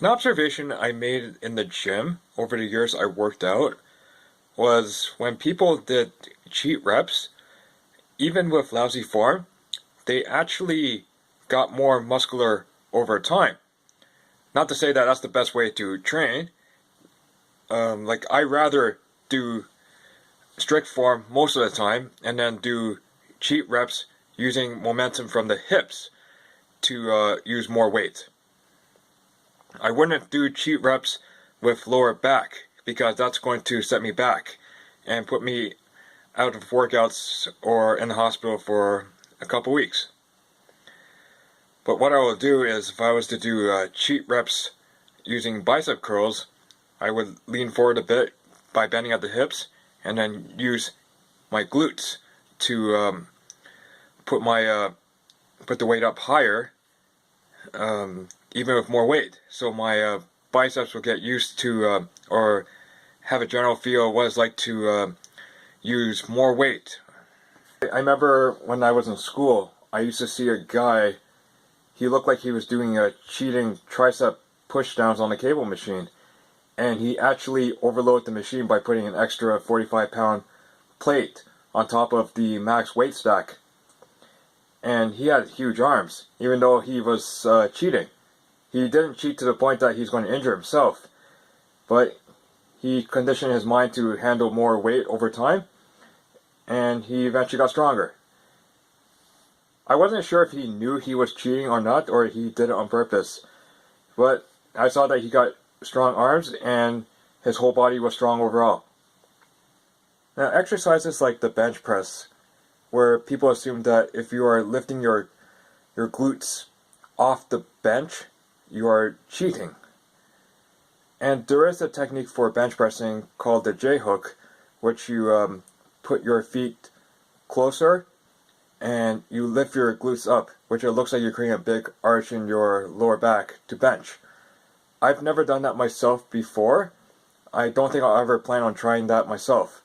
An observation I made in the gym over the years I worked out was when people did cheat reps, even with lousy form, they actually got more muscular over time. Not to say that that's the best way to train. Like I rather do strict form most of the time and then do cheat reps using momentum from the hips to use more weight. I wouldn't do cheat reps with lower back because that's going to set me back and put me out of workouts or in the hospital for a couple weeks. But what I will do is if I was to do cheat reps using bicep curls, I would lean forward a bit by bending at the hips and then use my glutes to put the weight up higher, even with more weight. So my biceps will get used to or have a general feel of what it's like to use more weight. I remember when I was in school, I used to see a guy, he looked like he was doing cheating tricep pushdowns on the cable machine. And he actually overloaded the machine by putting an extra 45-pound plate on top of the max weight stack. And he had huge arms, even though he was cheating. He didn't cheat to the point that he's going to injure himself, but he conditioned his mind to handle more weight over time, and he eventually got stronger. I wasn't sure if he knew he was cheating or not, or he did it on purpose, but I saw that he got strong arms and his whole body was strong overall. Now, exercises like the bench press, where people assume that if you are lifting your glutes off the bench, you are cheating. And there is a technique for bench pressing called the J-hook, which you put your feet closer and you lift your glutes up, which it looks like you're creating a big arch in your lower back to bench. I've never done that myself before. I don't think I'll ever plan on trying that myself.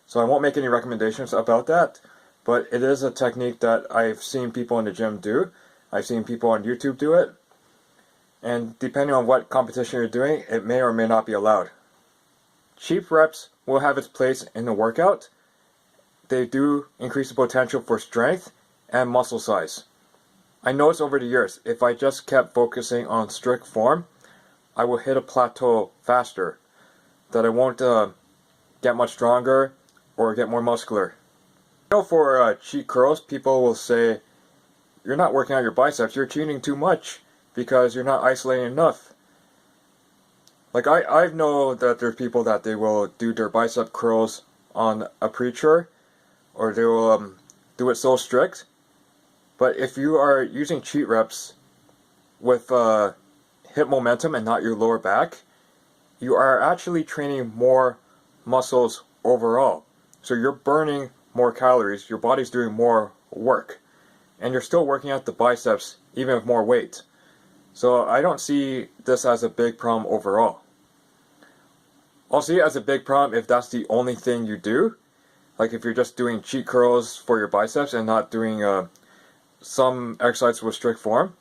So I won't make any recommendations about that, but it is a technique that I've seen people in the gym do. I've seen people on YouTube do it. And depending on what competition you're doing, it may or may not be allowed. Cheap reps will have its place in the workout. They do increase the potential for strength and muscle size. I noticed over the years, if I just kept focusing on strict form, I will hit a plateau faster, that I won't get much stronger or get more muscular. You know, for cheat curls, people will say, you're not working out your biceps, you're cheating too much because you're not isolating enough. Like I know that there's people that they will do their bicep curls on a preacher, or they will do it so strict. But if you are using cheat reps with hip momentum and not your lower back, you are actually training more muscles overall. So you're burning more calories, your body's doing more work, and you're still working out the biceps even with more weight. So I don't see this as a big problem overall. I'll see it as a big problem if that's the only thing you do. Like if you're just doing cheat curls for your biceps and not doing some exercise with strict form.